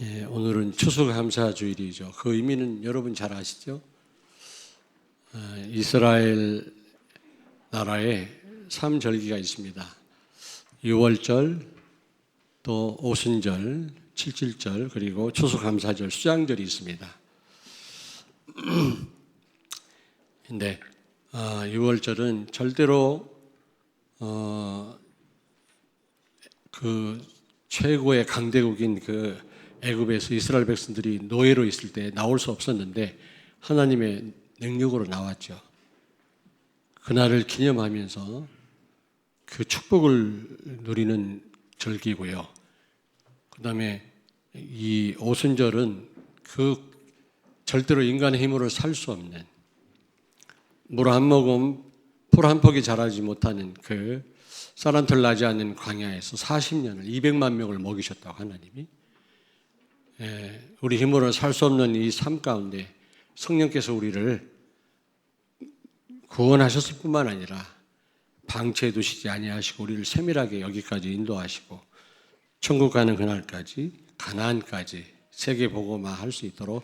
오늘은 추수감사주일이죠. 그 의미는 여러분 잘 아시죠? 이스라엘 나라에 3절기가 있습니다. 유월절, 또 오순절, 칠칠절, 그리고 추수감사절, 수장절이 있습니다. 근데 유월절은 절대로 그 최고의 강대국인 그 애굽에서 이스라엘 백성들이 노예로 있을 때 나올 수 없었는데 하나님의 능력으로 나왔죠. 그날을 기념하면서 그 축복을 누리는 절기고요. 그 다음에 이 오순절은 그 절대로 인간의 힘으로 살 수 없는, 물 한 모금, 풀 한 폭이 자라지 못하는 그 쌀 한 털 나지 않는 광야에서 40년을 200만 명을 먹이셨다고 하나님이. 우리 힘으로는 살 수 없는 이 삶 가운데 성령께서 우리를 구원하셨을 뿐만 아니라 방치해 두시지 아니하시고 우리를 세밀하게 여기까지 인도하시고 천국 가는 그날까지, 가나안까지 세계 복음화 할 수 있도록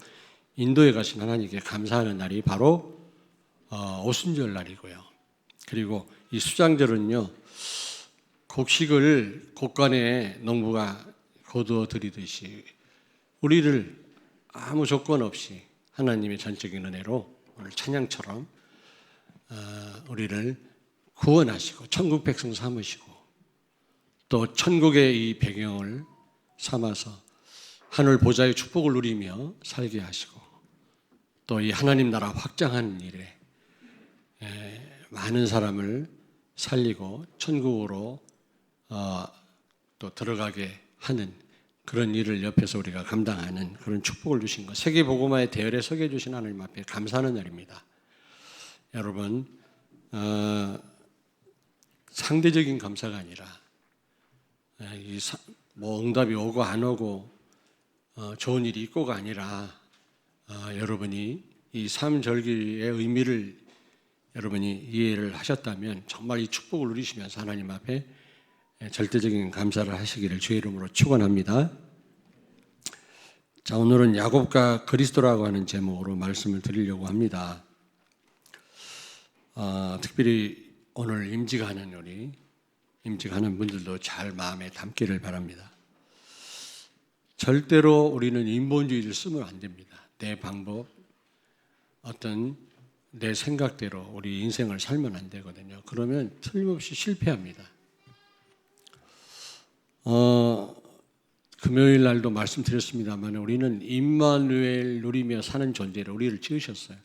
인도해 가신 하나님께 감사하는 날이 바로 오순절 날이고요. 그리고 이 수장절은요, 곡식을 곡간에 농부가 거두어 드리듯이 우리를 아무 조건 없이 하나님의 전적인 은혜로 오늘 찬양처럼 우리를 구원하시고 천국 백성 삼으시고 또 천국의 이 배경을 삼아서 하늘 보좌의 축복을 누리며 살게 하시고 또 이 하나님 나라 확장하는 일에 많은 사람을 살리고 천국으로 또 들어가게 하는 그런 일을 옆에서 우리가 감당하는 그런 축복을 주신 것, 세계 복음화의 대열에 서게 해주신 하나님 앞에 감사하는 날입니다. 여러분, 상대적인 감사가 아니라 뭐 응답이 오고 안 오고 좋은 일이 있고가 아니라 여러분이 이 삼절기의 의미를 여러분이 이해를 하셨다면 정말 이 축복을 누리시면서 하나님 앞에 절대적인 감사를 하시기를 주의 이름으로 축원합니다. 자, 오늘은 야곱과 그리스도라고 하는 제목으로 말씀을 드리려고 합니다. 특별히 오늘 임직하는 분들도 잘 마음에 담기를 바랍니다. 절대로 우리는 인본주의를 쓰면 안 됩니다. 내 방법, 어떤 내 생각대로 우리 인생을 살면 안 되거든요. 그러면 틀림없이 실패합니다. 금요일 날도 말씀드렸습니다만 우리는 임마누엘 누리며 사는 존재로 우리를 지으셨어요.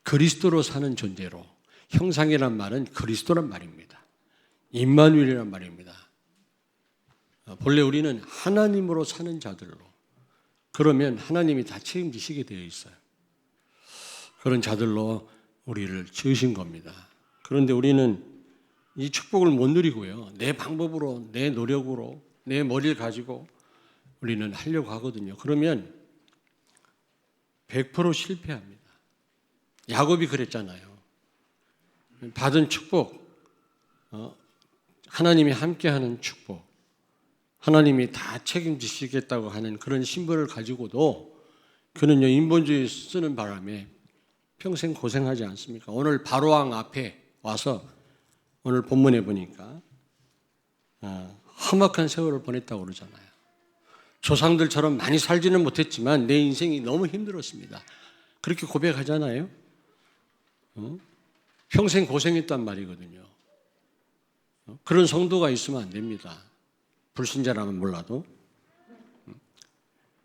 그리스도로 사는 존재로. 형상이란 말은 그리스도란 말입니다. 임마누엘이란 말입니다. 본래 우리는 하나님으로 사는 자들로, 그러면 하나님이 다 책임지시게 되어 있어요. 그런 자들로 우리를 지으신 겁니다. 그런데 우리는 이 축복을 못 누리고요, 내 방법으로, 내 노력으로, 내 머리를 가지고 우리는 하려고 하거든요. 그러면 100% 실패합니다. 야곱이 그랬잖아요. 받은 축복, 하나님이 함께하는 축복, 하나님이 다 책임지시겠다고 하는 그런 신분을 가지고도 그는요, 인본주의 쓰는 바람에 평생 고생하지 않습니까? 오늘 바로왕 앞에 와서 오늘 본문에 보니까 험악한 세월을 보냈다고 그러잖아요. 조상들처럼 많이 살지는 못했지만 내 인생이 너무 힘들었습니다. 그렇게 고백하잖아요. 평생 고생했단 말이거든요. 그런 성도가 있으면 안 됩니다. 불신자라면 몰라도.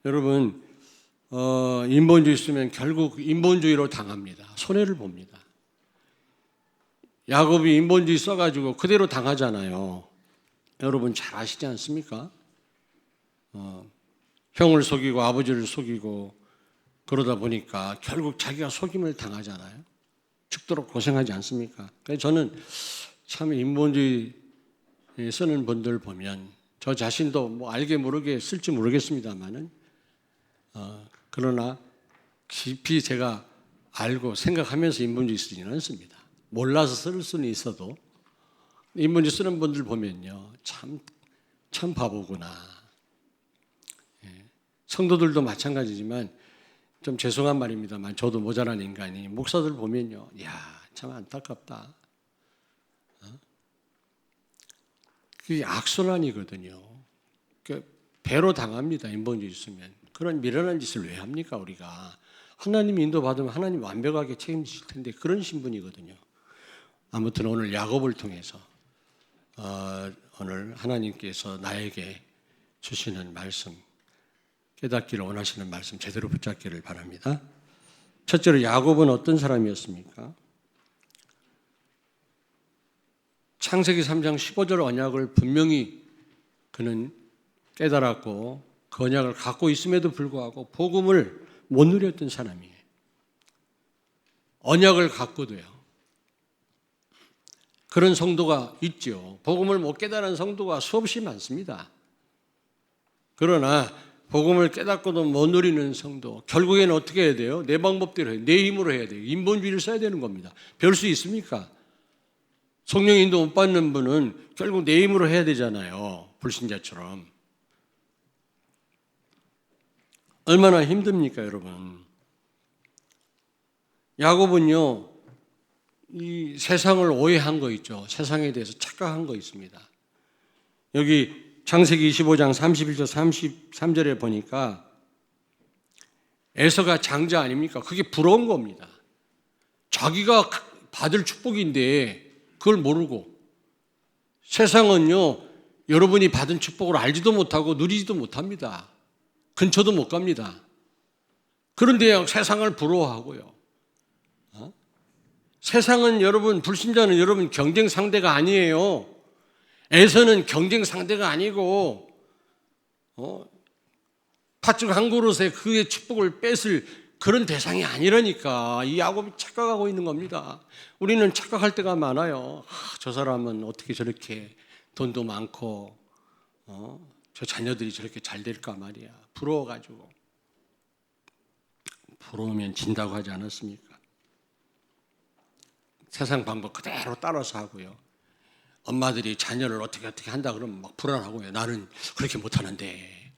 여러분, 인본주의 쓰면 결국 인본주의로 당합니다. 손해를 봅니다. 야곱이 인본주의 써가지고 그대로 당하잖아요. 여러분 잘 아시지 않습니까? 형을 속이고 아버지를 속이고 그러다 보니까 결국 자기가 속임을 당하잖아요. 죽도록 고생하지 않습니까? 그래서 저는 참 인본주의 쓰는 분들 보면 저 자신도 뭐 알게 모르게 쓸지 모르겠습니다만은 그러나 깊이 제가 알고 생각하면서 인본주의 쓰지는 않습니다. 몰라서 쓸 수는 있어도 인본주의 쓰는 분들 보면요, 참 바보구나. 성도들도 마찬가지지만 좀 죄송한 말입니다만 저도 모자란 인간이 목사들 보면요, 이야 참 안타깝다. 그게 악순환이거든요. 배로 당합니다. 인본주의 있으면. 그런 미련한 짓을 왜 합니까 우리가? 하나님 인도받으면 하나님 완벽하게 책임지실 텐데 그런 신분이거든요. 아무튼 오늘 야곱을 통해서 오늘 하나님께서 나에게 주시는 말씀, 깨닫기를 원하시는 말씀 제대로 붙잡기를 바랍니다. 첫째로 야곱은 어떤 사람이었습니까? 창세기 3장 15절 언약을 분명히 그는 깨달았고 그 언약을 갖고 있음에도 불구하고 복음을 못 누렸던 사람이에요. 언약을 갖고도요. 그런 성도가 있죠. 복음을 못 깨달은 성도가 수없이 많습니다. 그러나 복음을 깨닫고도 못 누리는 성도, 결국에는 어떻게 해야 돼요? 내 방법대로 해야 돼요. 내 힘으로 해야 돼요. 인본주의를 써야 되는 겁니다. 별 수 있습니까? 성령 인도 못 받는 분은 결국 내 힘으로 해야 되잖아요. 불신자처럼. 얼마나 힘듭니까, 여러분? 야곱은요, 이 세상을 오해한 거 있죠. 세상에 대해서 착각한 거 있습니다. 여기 창세기 25장 31절 33절에 보니까 에서가 장자 아닙니까? 그게 부러운 겁니다. 자기가 받을 축복인데 그걸 모르고 세상은요, 여러분이 받은 축복을 알지도 못하고 누리지도 못합니다. 근처도 못 갑니다. 그런데 세상을 부러워하고요. 세상은 여러분, 불신자는 여러분 경쟁 상대가 아니에요. 에서는 경쟁 상대가 아니고 팥죽 한 그릇에 그의 축복을 뺏을 그런 대상이 아니라니까. 이 야곱이 착각하고 있는 겁니다. 우리는 착각할 때가 많아요. 저 사람은 어떻게 저렇게 돈도 많고 저 자녀들이 저렇게 잘 될까 말이야. 부러워가지고. 부러우면 진다고 하지 않았습니까? 세상 방법 그대로 따라서 하고요. 엄마들이 자녀를 어떻게 한다 그러면 막 불안하고요. 나는 그렇게 못하는데.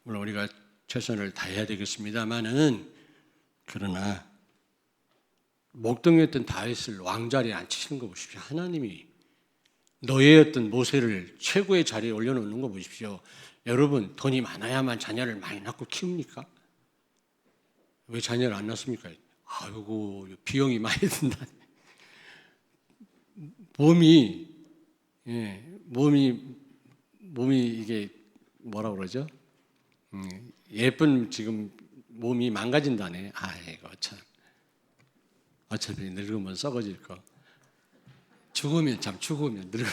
물론 우리가 최선을 다해야 되겠습니다만은, 그러나 목동이었던 다윗을 왕자리에 앉히시는 거 보십시오. 하나님이 노예였던 모세를 최고의 자리에 올려놓는 거 보십시오. 여러분, 돈이 많아야만 자녀를 많이 낳고 키웁니까? 왜 자녀를 안 낳습니까? 아이고, 비용이 많이 든다. 몸이 이게 뭐라 그러죠? 예쁜 지금 몸이 망가진다네. 아이고 참. 어차피 늙으면 썩어질 거. 죽으면 늙어.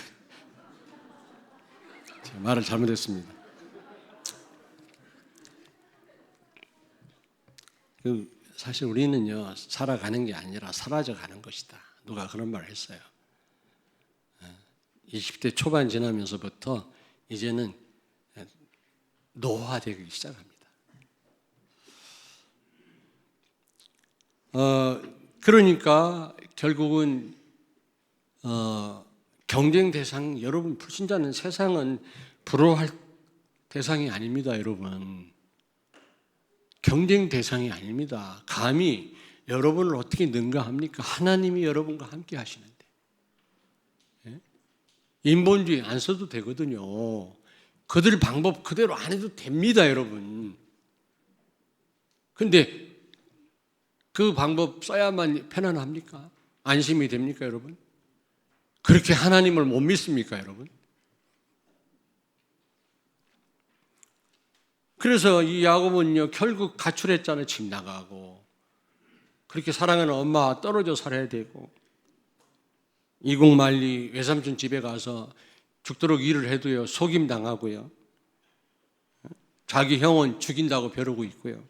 제가 말을 잘못했습니다. 사실 우리는요, 살아가는 게 아니라 사라져 가는 것이다. 누가 그런 말을 했어요. 20대 초반 지나면서부터 이제는 노화되기 시작합니다. 그러니까 결국은 경쟁 대상, 여러분 불신자는 세상은 부러워할 대상이 아닙니다, 여러분. 경쟁 대상이 아닙니다. 감히 여러분을 어떻게 능가합니까? 하나님이 여러분과 함께 하시는데. 인본주의 안 써도 되거든요. 그들 방법 그대로 안 해도 됩니다, 여러분. 근데 그 방법 써야만 편안합니까? 안심이 됩니까, 여러분? 그렇게 하나님을 못 믿습니까, 여러분? 그래서 이 야곱은요, 결국 가출했잖아요. 집 나가고. 그렇게 사랑하는 엄마와 떨어져 살아야 되고, 이국만리 외삼촌 집에 가서 죽도록 일을 해도요, 속임 당하고요. 자기 형은 죽인다고 벼르고 있고요.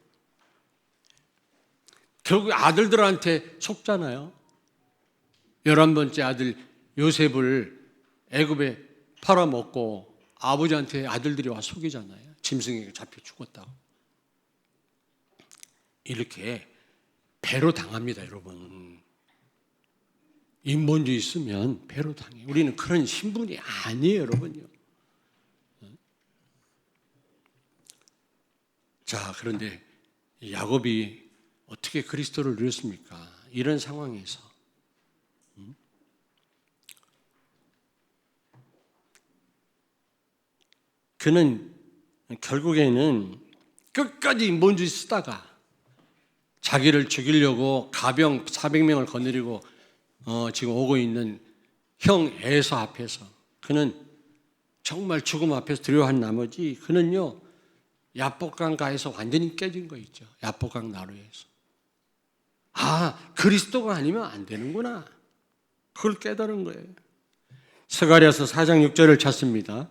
결국 아들들한테 속잖아요. 11번째 아들 요셉을 애굽에 팔아먹고 아버지한테 아들들이 와 속이잖아요. 짐승에게 잡혀 죽었다고. 이렇게 배로 당합니다, 여러분. 인본주의 있으면 배로 당해요. 우리는 그런 신분이 아니에요, 여러분요. 자, 그런데 야곱이 어떻게 그리스도를 누렸습니까? 이런 상황에서 그는 결국에는 끝까지 인본주의 쓰다가 자기를 죽이려고 가병 400명을 거느리고 지금 오고 있는 형 에서 앞에서 그는 정말 죽음 앞에서 두려워한 나머지 그는요 야복강가에서 완전히 깨진 거 있죠. 야복강 나루에서. 아, 그리스도가 아니면 안 되는구나. 그걸 깨달은 거예요. 스가랴서 4장 6절을 찾습니다.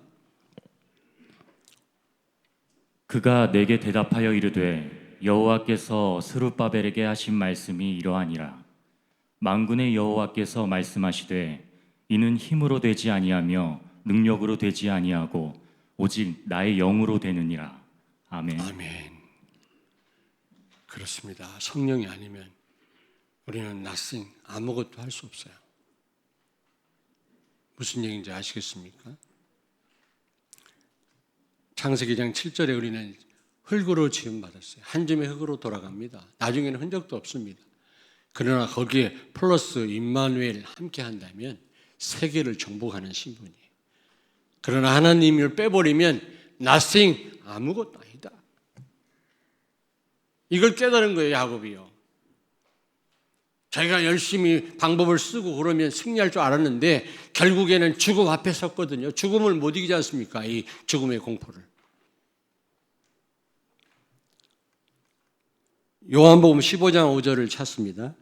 그가 내게 대답하여 이르되 여호와께서 스룹바벨에게 하신 말씀이 이러하니라. 만군의 여호와께서 말씀하시되 이는 힘으로 되지 아니하며 능력으로 되지 아니하고 오직 나의 영으로 되느니라. 아멘. 아멘. 그렇습니다. 성령이 아니면 우리는 nothing, 아무것도 할 수 없어요. 무슨 얘기인지 아시겠습니까? 창세기 2장 7절에 우리는 흙으로 지음받았어요. 한 줌의 흙으로 돌아갑니다. 나중에는 흔적도 없습니다. 그러나 거기에 플러스 임마누엘 함께 한다면 세계를 정복하는 신분이에요. 그러나 하나님을 빼버리면 nothing, 아무것도 아니다. 이걸 깨달은 거예요, 야곱이요. 자기가 열심히 방법을 쓰고 그러면 승리할 줄 알았는데 결국에는 죽음 앞에 섰거든요. 죽음을 못 이기지 않습니까? 이 죽음의 공포를. 요한복음 15장 5절을 찾습니다.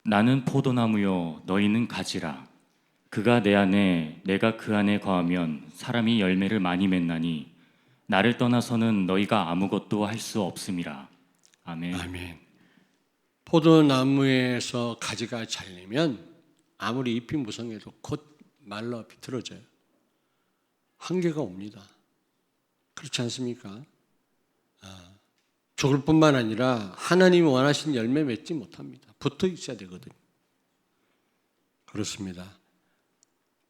나는 포도나무요 너희는 가지라. 그가 내 안에 내가 그 안에 거하면 사람이 열매를 많이 맺나니 나를 떠나서는 너희가 아무것도 할 수 없음이라. 아멘. 아멘. 포도나무에서 가지가 잘리면 아무리 잎이 무성해도 곧 말라 비틀어져요. 한계가 옵니다. 그렇지 않습니까? 죽을 뿐만 아니라 하나님이 원하신 열매 맺지 못합니다. 붙어 있어야 되거든요. 그렇습니다.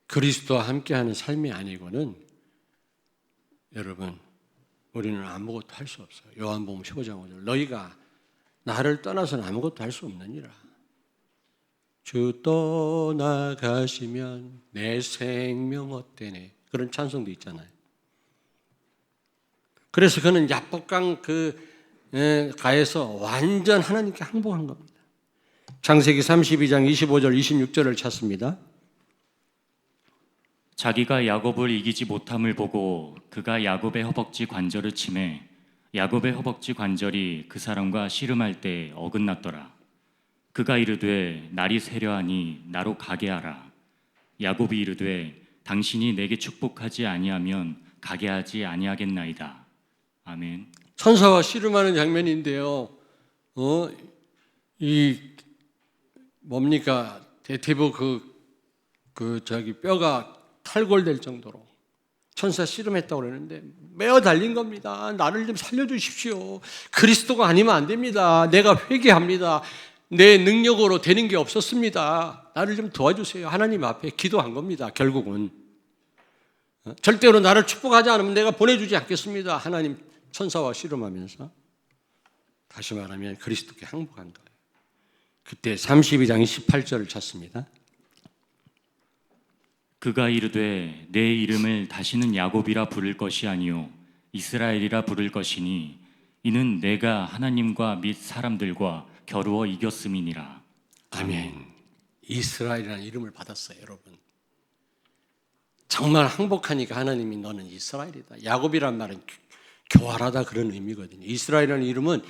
그리스도와 함께하는 삶이 아니고는 여러분 우리는 아무것도 할 수 없어요. 요한복음 15장 5절 너희가 나를 떠나서는 아무것도 할 수 없느니라. 주 떠나가시면 내 생명 헛되네. 그런 찬송도 있잖아요. 그래서 그는 야복강 가에서 완전 하나님께 항복한 겁니다. 창세기 32장 25절 26절을 찾습니다. 자기가 야곱을 이기지 못함을 보고 그가 야곱의 허벅지 관절을 치매 야곱의 허벅지 관절이 그 사람과 씨름할 때 어긋났더라. 그가 이르되 날이 세려하니 나로 가게 하라. 야곱이 이르되 당신이 내게 축복하지 아니하면 가게 하지 아니하겠나이다. 아멘. 천사와 씨름하는 장면인데요. 이 뭡니까 대퇴부 뼈가 탈골될 정도로 천사 씨름했다고 그러는데 매어 달린 겁니다. 나를 좀 살려주십시오. 그리스도가 아니면 안 됩니다. 내가 회개합니다. 내 능력으로 되는 게 없었습니다. 나를 좀 도와주세요. 하나님 앞에 기도한 겁니다. 결국은 절대로 나를 축복하지 않으면 내가 보내주지 않겠습니다. 하나님 천사와 씨름하면서 다시 말하면 그리스도께 항복한 거예요. 그때 32장 28절을 찾습니다. 그가 이르되 내 이름을 다시는 야곱이라 부를 것이 아니요 이스라엘이라 부를 것이니 이는 내가 하나님과 및 사람들과 겨루어 이겼음이니라. 아멘. 이스라엘이라는 이름을 받았어요, 여러분. 정말 항복하니까 하나님이 너는 이스라엘이다. 야곱이란 말은 교활하다 그런 의미거든요. 이스라엘이라는 이름은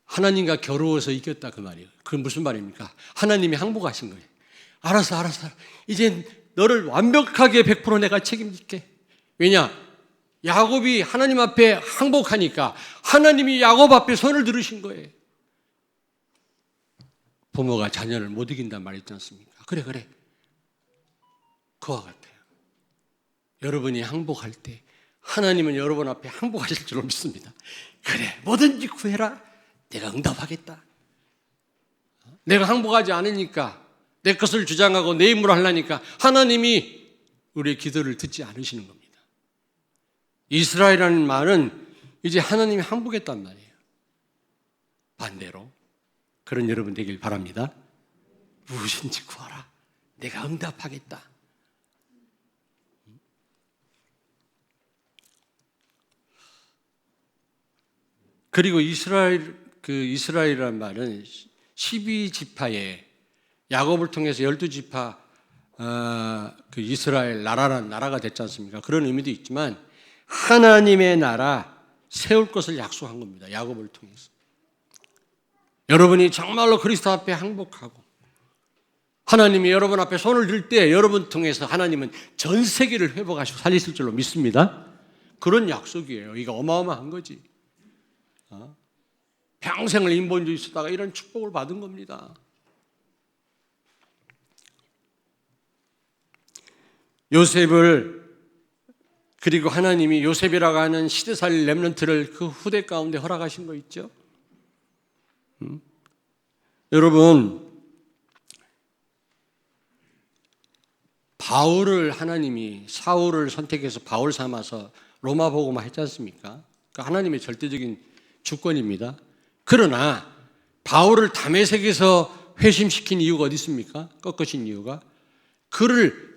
하나님과 겨루어서 이겼다 그 말이에요. 그건 무슨 말입니까? 하나님이 항복하신 거예요. 알았어. 이제 너를 완벽하게 100% 내가 책임질게. 왜냐? 야곱이 하나님 앞에 항복하니까 하나님이 야곱 앞에 손을 들으신 거예요. 부모가 자녀를 못 이긴단 말 있지 않습니까? 그래. 그와 같아요. 여러분이 항복할 때 하나님은 여러분 앞에 항복하실 줄로 믿습니다. 그래, 뭐든지 구해라. 내가 응답하겠다. 내가 항복하지 않으니까 내 것을 주장하고 내 임무를 하려니까 하나님이 우리의 기도를 듣지 않으시는 겁니다. 이스라엘이라는 말은 이제 하나님이 항복했단 말이에요. 반대로 그런 여러분 되길 바랍니다. 무엇인지 구하라. 내가 응답하겠다. 그리고 이스라엘이라는 말은 12지파에 야곱을 통해서 12지파 그 이스라엘 나라라는 나라가 됐지 않습니까? 그런 의미도 있지만 하나님의 나라 세울 것을 약속한 겁니다. 야곱을 통해서. 여러분이 정말로 그리스도 앞에 항복하고 하나님이 여러분 앞에 손을 들 때 여러분 통해서 하나님은 전 세계를 회복하시고 살리실 줄로 믿습니다. 그런 약속이에요. 이거 어마어마한 거지. 평생을 인본주의 쓰다가 이런 축복을 받은 겁니다. 요셉을 그리고 하나님이 요셉이라고 하는 시대살 렘넌트를 그 후대 가운데 허락하신 거 있죠? 여러분, 바울을 하나님이 사울을 선택해서 바울 삼아서 로마 복음화 했지 않습니까? 그러니까 하나님의 절대적인 주권입니다. 그러나 바울을 다메섹에서 회심시킨 이유가 어디 있습니까? 꺾으신 이유가 그를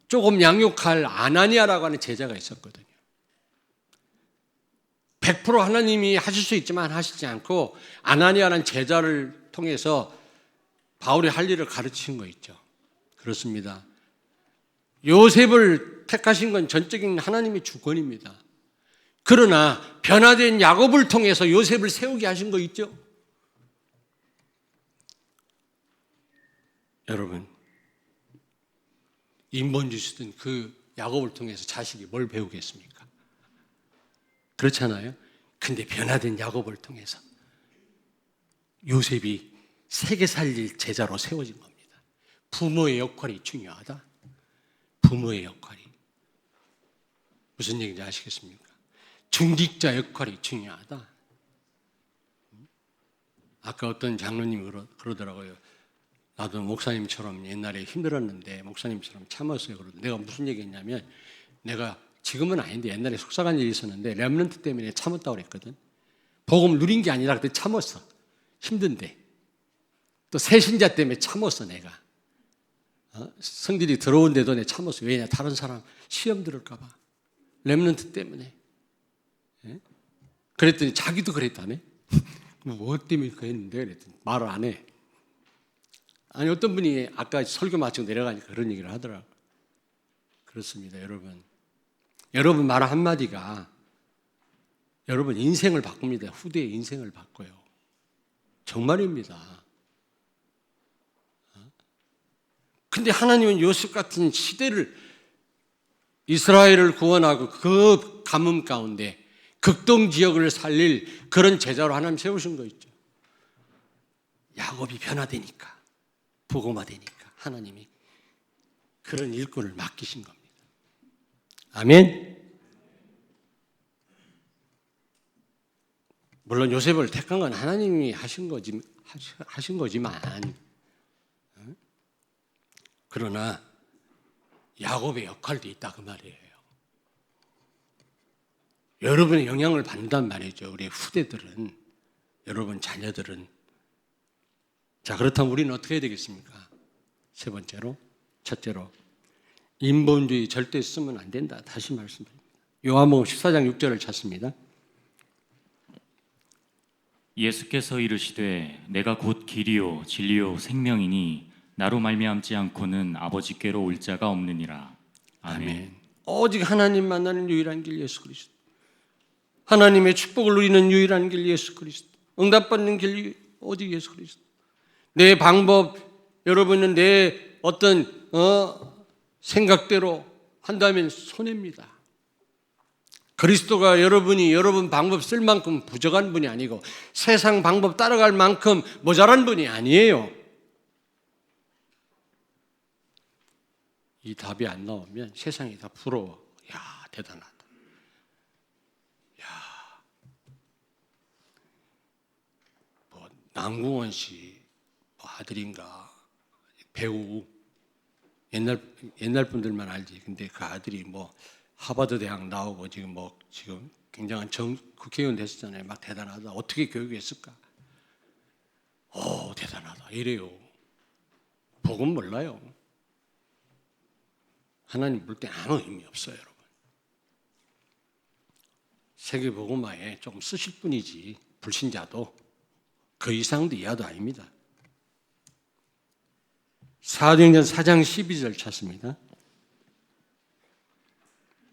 조금 양육할 아나니아라고 하는 제자가 있었거든요. 100% 하나님이 하실 수 있지만 하시지 않고 아나니아라는 제자를 통해서 바울이 할 일을 가르친 거 있죠. 그렇습니다. 요셉을 택하신 건 전적인 하나님의 주권입니다. 그러나 변화된 야곱을 통해서 요셉을 세우게 하신 거 있죠. 여러분, 인본주의 쓰던 그 야곱을 통해서 자식이 뭘 배우겠습니까? 그렇잖아요. 근데 변화된 야곱을 통해서 요셉이 세계 살릴 제자로 세워진 겁니다. 부모의 역할이 중요하다. 부모의 역할이 무슨 얘기인지 아시겠습니까? 중직자 역할이 중요하다. 아까 어떤 장로님이 그러더라고요. 나도 목사님처럼 옛날에 힘들었는데 목사님처럼 참았어요. 내가 무슨 얘기했냐면 내가 지금은 아닌데 옛날에 속상한 일이 있었는데 렘넌트 때문에 참았다고 그랬거든. 복음 누린 게 아니라 그때 참았어. 힘든데. 또 새신자 때문에 참았어 내가. 성질이 들어온데도 내가 참았어. 왜냐? 다른 사람 시험 들을까 봐. 렘넌트 때문에. 그랬더니 자기도 그랬다며. 뭐 때문에 그랬는데 그랬더니 말을 안 해. 아니 어떤 분이 아까 설교 마치고 내려가니까 그런 얘기를 하더라고요. 그렇습니다. 여러분 말 한마디가 여러분 인생을 바꿉니다. 후대의 인생을 바꿔요. 정말입니다. 근데 하나님은 요셉 같은 시대를 이스라엘을 구원하고 그 가뭄 가운데 극동 지역을 살릴 그런 제자로 하나님 세우신 거 있죠. 야곱이 변화되니까 복음화되니까 하나님이 그런 일꾼을 맡기신 겁니다. 아멘. 물론 요셉을 택한 건 하나님이 하신 거지만 그러나 야곱의 역할도 있다 그 말이에요. 여러분의 영향을 받는단 말이죠. 우리 후대들은, 여러분 자녀들은. 자, 그렇다면 우리는 어떻게 해야 되겠습니까? 세 번째로, 첫째로 인본주의 절대 쓰면 안 된다. 다시 말씀드립니다. 요한복음 14장 6절을 찾습니다. 예수께서 이르시되 내가 곧 길이요 진리요 생명이니 나로 말미암지 않고는 아버지께로 올 자가 없느니라. 아멘. 오직 하나님 만나는 유일한 길 예수 그리스도. 하나님의 축복을 누리는 유일한 길 예수 그리스도. 응답받는 길 오직 예수 그리스도. 내 방법, 여러분은 내 어떤 생각대로 한다면 손해입니다. 그리스도가 여러분 방법 쓸 만큼 부족한 분이 아니고 세상 방법 따라갈 만큼 모자란 분이 아니에요. 이 답이 안 나오면 세상이 다 부러워. 야, 대단하다. 야, 뭐 남궁원 씨 아들인가 배우 옛날 분들만 알지. 근데 그 아들이 뭐 하버드 대학 나오고 지금 굉장한 국회의원 됐었잖아요. 막 대단하다. 어떻게 교육했을까? 대단하다. 이래요. 복음 몰라요. 하나님 볼 때 아무 의미 없어요, 여러분. 세계 복음화에 조금 쓰실 뿐이지 불신자도 그 이상도 이하도 아닙니다. 사도행전 4장 12절 찾습니다.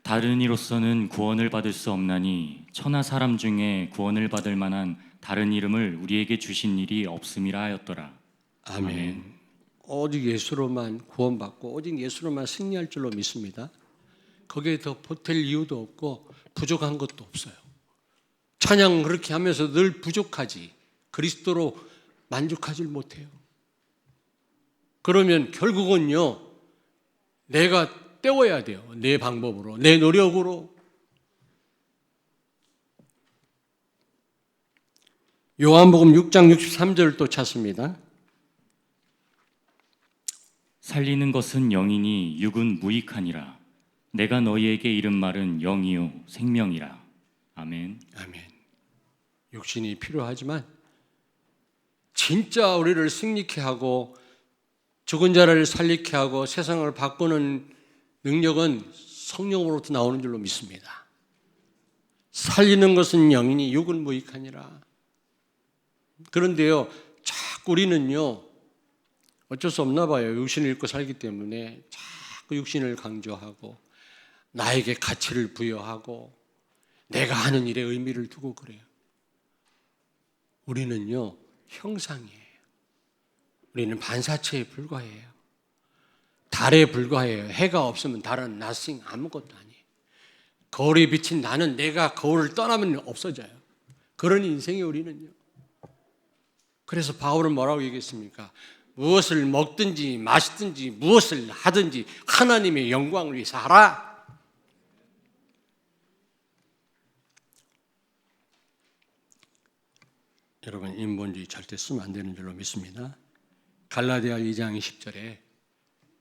다른 이로서는 구원을 받을 수 없나니 천하 사람 중에 구원을 받을 만한 다른 이름을 우리에게 주신 일이 없음이라 하였더라. 아멘. 오직 예수로만 구원받고 오직 예수로만 승리할 줄로 믿습니다. 거기에 더 보탤 이유도 없고 부족한 것도 없어요. 찬양 그렇게 하면서 늘 부족하지 그리스도로 만족하지 못해요. 그러면 결국은요 내가 때워야 돼요. 내 방법으로, 내 노력으로. 요한복음 6장 63절 또 찾습니다. 살리는 것은 영이니 육은 무익하니라. 내가 너희에게 이른 말은 영이요 생명이라. 아멘. 아멘. 육신이 필요하지만 진짜 우리를 승리케 하고 죽은 자를 살리게 하고 세상을 바꾸는 능력은 성령으로부터 나오는 줄로 믿습니다. 살리는 것은 영이니 육은 무익하니라. 그런데요, 자꾸 우리는요, 어쩔 수 없나 봐요. 육신을 입고 살기 때문에 자꾸 육신을 강조하고 나에게 가치를 부여하고 내가 하는 일에 의미를 두고 그래요. 우리는요, 형상이에요. 우리는 반사체에 불과해요. 달에 불과해요. 해가 없으면 달은 nothing, 아무것도 아니에요. 거울에 비친 나는 내가 거울을 떠나면 없어져요. 그런 인생이 우리는요. 그래서 바울은 뭐라고 얘기했습니까? 무엇을 먹든지 마시든지 무엇을 하든지 하나님의 영광을 위해서 하라. 여러분 인본주의 절대 쓰면 안 되는 줄로 믿습니다. 갈라디아 2장 20절에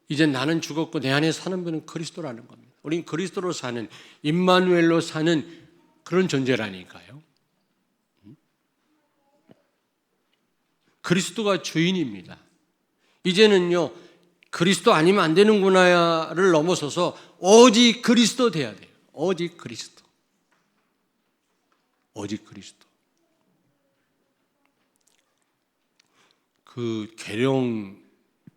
이제 나는 죽었고 내 안에 사는 분은 그리스도라는 겁니다. 우린 그리스도로 사는 임마누엘로 사는 그런 존재라니까요. 그리스도가 주인입니다. 이제는요 그리스도 아니면 안 되는구나를 넘어서서 오직 그리스도 돼야 돼요. 오직 그리스도. 오직 그리스도. 그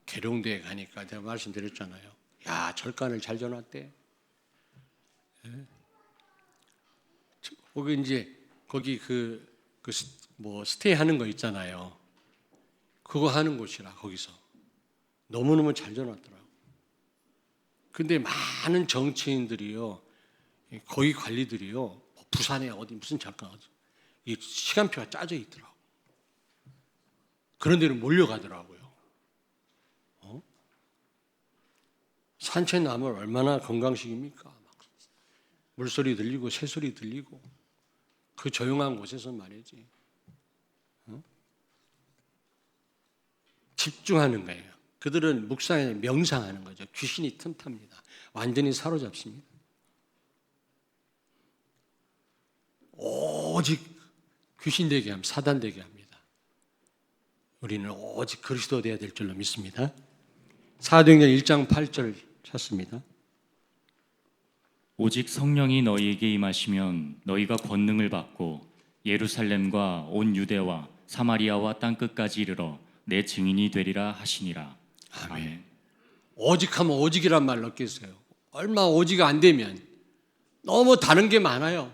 계룡대에 가니까 제가 말씀드렸잖아요. 야, 절간을 잘 져놨대. 거기 스테이 하는 거 있잖아요. 그거 하는 곳이라 거기서 너무너무 잘 져놨더라고. 근데 많은 정치인들이요, 거기 관리들이요, 부산에 어디 무슨 잠깐 이 시간표가 짜져 있더라고. 그런 데로 몰려가더라고요. 산책 나면 얼마나 건강식입니까? 물소리 들리고 새소리 들리고 그 조용한 곳에서 말이지. 집중하는 거예요. 그들은 묵상에 명상하는 거죠. 귀신이 틈탑니다. 완전히 사로잡습니다. 오직 귀신 되게 합니다. 사단 되게 합니다. 우리는 오직 그리스도 되어야 될 줄로 믿습니다. 사도행전 1장 8절 찾습니다. 오직 성령이 너희에게 임하시면 너희가 권능을 받고 예루살렘과 온 유대와 사마리아와 땅끝까지 이르러 내 증인이 되리라 하시니라. 아멘. 오직 하면 오직이란 말 넣겠어요. 얼마 오직 안 되면 너무 다른 게 많아요.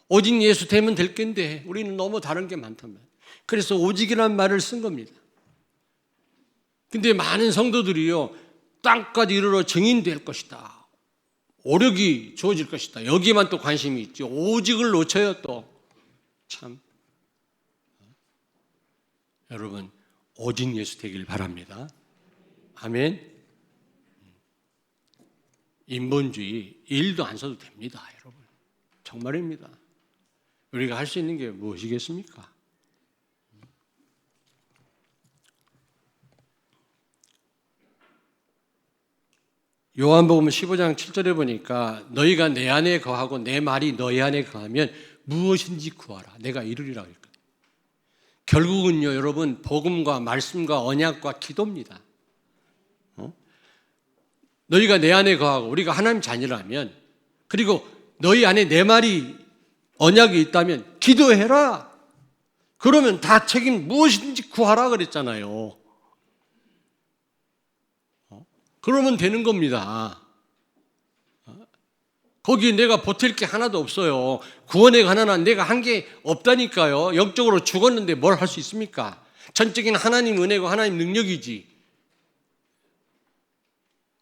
오직 예수 되면 될 텐데 우리는 너무 다른 게 많단 말이에요. 그래서 오직이란 말을 쓴 겁니다. 근데 많은 성도들이요, 땅까지 이르러 증인될 것이다, 오력이 주어질 것이다, 여기에만 또 관심이 있지 오직을 놓쳐요. 또 참 여러분 오직 예수 되길 바랍니다. 아멘. 인본주의 일도 안 써도 됩니다. 여러분 정말입니다. 우리가 할 수 있는 게 무엇이겠습니까? 요한복음 15장 7절에 보니까 너희가 내 안에 거하고 내 말이 너희 안에 거하면 무엇인지 구하라 내가 이루리라고 했거든요. 결국은요 여러분 복음과 말씀과 언약과 기도입니다. 너희가 내 안에 거하고 우리가 하나님 자녀라면 그리고 너희 안에 내 말이 언약이 있다면 기도해라. 그러면 다 책임 무엇인지 구하라 그랬잖아요. 그러면 되는 겁니다. 거기에 내가 보탤 게 하나도 없어요. 구원에 관한 한 내가 한 게 없다니까요. 영적으로 죽었는데 뭘 할 수 있습니까? 전적인 하나님 은혜고 하나님 능력이지.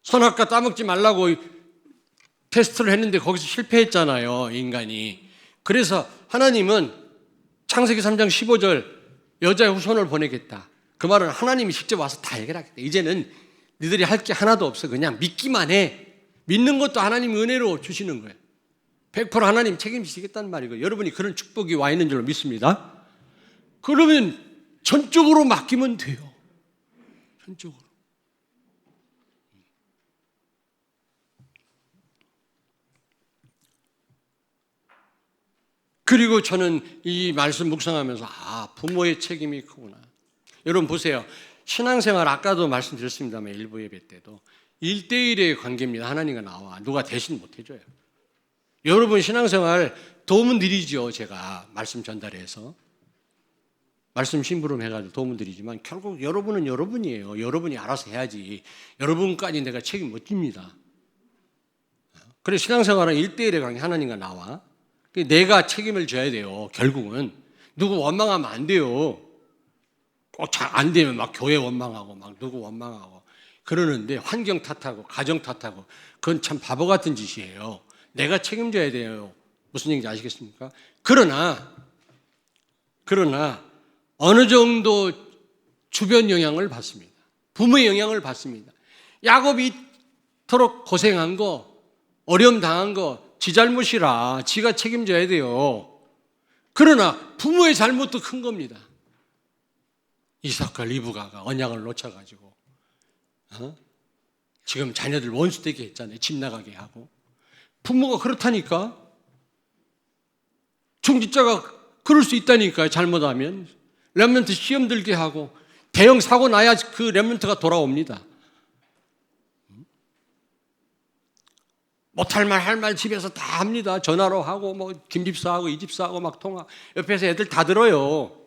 선악과 따먹지 말라고 테스트를 했는데 거기서 실패했잖아요, 인간이. 그래서 하나님은 창세기 3장 15절 여자의 후손을 보내겠다. 그 말은 하나님이 직접 와서 다 해결하겠다. 이제는 너희들이 할 게 하나도 없어. 그냥 믿기만 해. 믿는 것도 하나님 은혜로 주시는 거예요. 100% 하나님 책임지시겠다는 말이고 여러분이 그런 축복이 와 있는 줄로 믿습니다. 그러면 전적으로 맡기면 돼요. 전적으로. 그리고 저는 이 말씀 묵상하면서 부모의 책임이 크구나. 여러분 보세요. 신앙생활 아까도 말씀드렸습니다만 일부 예배 때도 1대1의 관계입니다. 하나님과 나와 누가 대신 못 해줘요. 여러분 신앙생활 도움은 드리죠. 제가 말씀 전달해서 말씀 심부름 해가지고 도움은 드리지만 결국 여러분은 여러분이에요. 여러분이 알아서 해야지. 여러분까지 내가 책임 못 집니다. 그래서 신앙생활은 1대1의 관계 하나님과 나와 내가 책임을 져야 돼요. 결국은 누구 원망하면 안 돼요. 꼭 잘 안 되면 막 교회 원망하고 막 누구 원망하고 그러는데 환경 탓하고 가정 탓하고 그건 참 바보 같은 짓이에요. 내가 책임져야 돼요. 무슨 얘기인지 아시겠습니까? 그러나 어느 정도 주변 영향을 받습니다. 부모의 영향을 받습니다. 야곱이 이토록 고생한 거 어려움 당한 거 지 잘못이라 지가 책임져야 돼요. 그러나 부모의 잘못도 큰 겁니다. 이삭과 리브가가 언약을 놓쳐가지고 지금 자녀들 원수 되게 했잖아요. 집 나가게 하고. 부모가 그렇다니까. 중직자가 그럴 수 있다니까요. 잘못하면. 렘넌트 시험 들게 하고 대형 사고 나야 그 렘넌트가 돌아옵니다. 못할 말 할 말 집에서 다 합니다. 전화로 하고 뭐 김집사하고 이집사하고 막 통화. 옆에서 애들 다 들어요.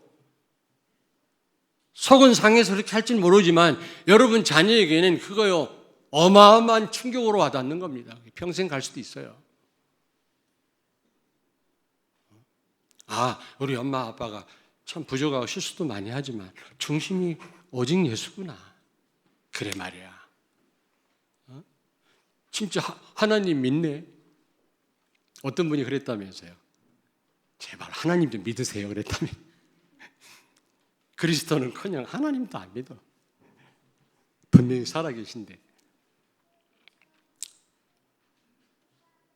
속은 상해서 그렇게 할지는 모르지만 여러분 자녀에게는 그거요 어마어마한 충격으로 와닿는 겁니다. 평생 갈 수도 있어요. 우리 엄마 아빠가 참 부족하고 실수도 많이 하지만 중심이 오직 예수구나. 그래 말이야. 진짜 하나님 믿네. 어떤 분이 그랬다면서요. 제발 하나님 좀 믿으세요 그랬다며. 그리스도는커녕 하나님도 안 믿어. 분명히 살아계신데.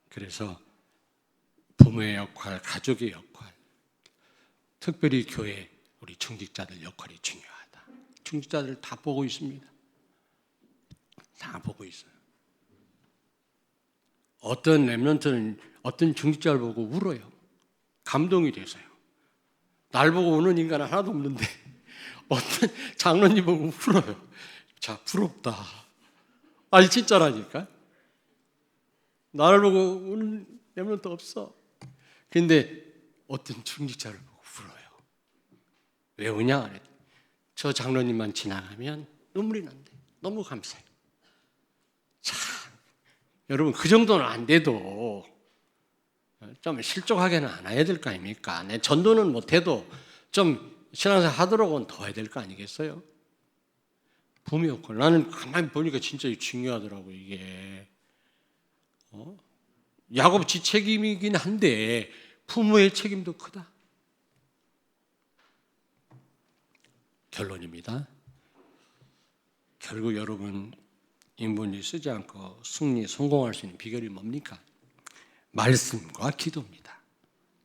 그래서 부모의 역할, 가족의 역할, 특별히 교회 우리 중직자들 역할이 중요하다. 중직자들 다 보고 있습니다. 다 보고 있어요. 어떤 렘넌트는 어떤 중직자를 보고 울어요. 감동이 돼서요. 날 보고 우는 인간은 하나도 없는데 어떤 장로님 보고 울어요. 자, 부럽다. 진짜라니까. 나를 보고 우는 렘넌트 없어. 근데 어떤 중직자를 보고 울어요. 왜 우냐? 저 장로님만 지나가면 눈물이 난대. 너무 감사해요. 참, 여러분 그 정도는 안 돼도 좀 실족하게는 안 해야 될 거 아닙니까? 내 전도는 못해도 좀 신앙생활 하도록은 더 해야 될 거 아니겠어요? 부모 역할. 나는 가만히 보니까 진짜 중요하더라고 이게. 야곱 지 책임이긴 한데 부모의 책임도 크다. 결론입니다. 결국 여러분 인본주의 쓰지 않고 성공할 수 있는 비결이 뭡니까? 말씀과 기도입니다.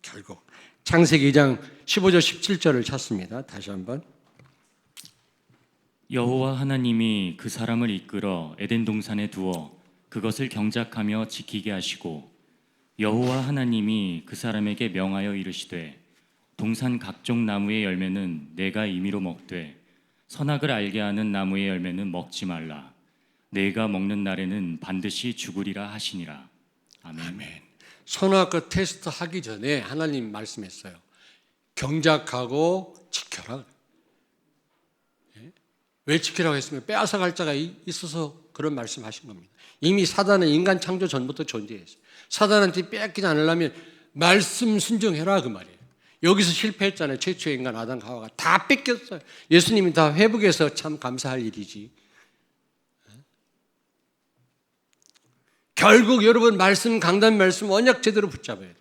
결국 창세기 2장 15절 17절을 찾습니다. 다시 한번. 여호와 하나님이 그 사람을 이끌어 에덴 동산에 두어 그것을 경작하며 지키게 하시고 여호와 하나님이 그 사람에게 명하여 이르시되 동산 각종 나무의 열매는 내가 임의로 먹되 선악을 알게 하는 나무의 열매는 먹지 말라. 내가 먹는 날에는 반드시 죽으리라 하시니라. 아멘. 아멘. 선악과 테스트 하기 전에 하나님 말씀했어요. 경작하고 지켜라. 예? 왜 지키라고 했으면 빼앗아갈 자가 있어서 그런 말씀하신 겁니다. 이미 사단은 인간 창조 전부터 존재했어요. 사단한테 뺏기지 않으려면 말씀 순종해라 그 말이에요. 여기서 실패했잖아요. 최초의 인간 아담 하와가 다 뺏겼어요. 예수님이 다 회복해서 참 감사할 일이지. 결국 여러분 말씀 강단 말씀 언약 제대로 붙잡아야 돼요.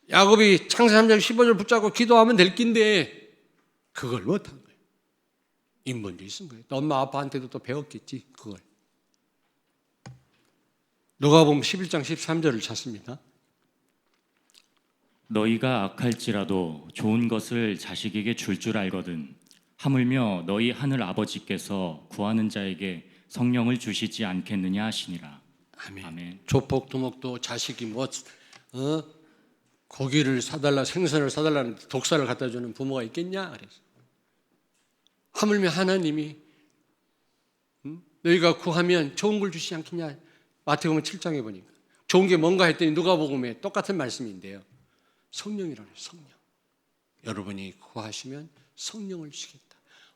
야곱이 창세기 3장 15절 붙잡고 기도하면 될 낀데 그걸 못한 거예요. 인본주의 쓴 거예요. 또 엄마 아빠한테도 또 배웠겠지 그걸. 누가복음 11장 13절을 찾습니다. 너희가 악할지라도 좋은 것을 자식에게 줄 줄 알거든 하물며 너희 하늘 아버지께서 구하는 자에게 성령을 주시지 않겠느냐 하시니라. 아멘. 아멘. 조폭 두목도 자식이 고기를 사달라 생선을 사달라는 독사를 갖다 주는 부모가 있겠냐 그래서 하물며 하나님이 너희가 구하면 좋은 걸 주시지 않겠냐. 마태복음 7장에 보니까 좋은 게 뭔가 했더니 누가복음에 똑같은 말씀인데요. 성령이라는 성령. 여러분이 구하시면 성령을 주시겠다.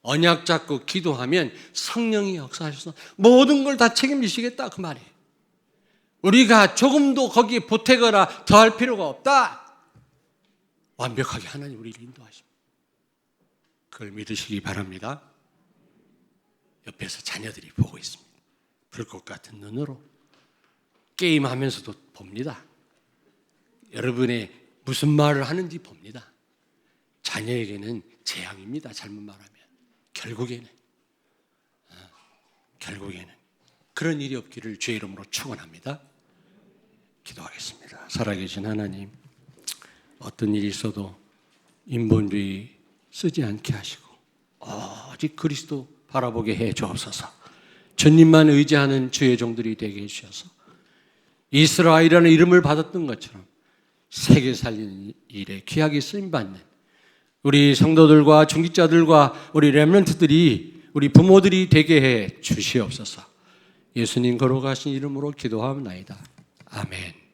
언약 잡고 기도하면 성령이 역사하셔서 모든 걸 다 책임지시겠다 그 말이에요. 우리가 조금도 거기에 보태거나 더할 필요가 없다. 완벽하게 하나님 우리를 인도하십니다. 그걸 믿으시기 바랍니다. 옆에서 자녀들이 보고 있습니다. 불꽃 같은 눈으로 게임하면서도 봅니다. 여러분의 무슨 말을 하는지 봅니다. 자녀에게는 재앙입니다. 잘못 말하면 결국에는 그런 일이 없기를 주의 이름으로 축원합니다. 기도하겠습니다. 살아계신 하나님, 어떤 일이 있어도 인본주의 쓰지 않게 하시고 오직 그리스도 바라보게 해 주옵소서. 주님만 의지하는 주의 종들이 되게 해주셔서 이스라엘이라는 이름을 받았던 것처럼 세계 살리는 일에 귀하게 쓰임받는 우리 성도들과 중직자들과 우리 렘넌트들이 우리 부모들이 되게 해 주시옵소서. 예수님 걸어가신 이름으로 기도하옵나이다. 아멘.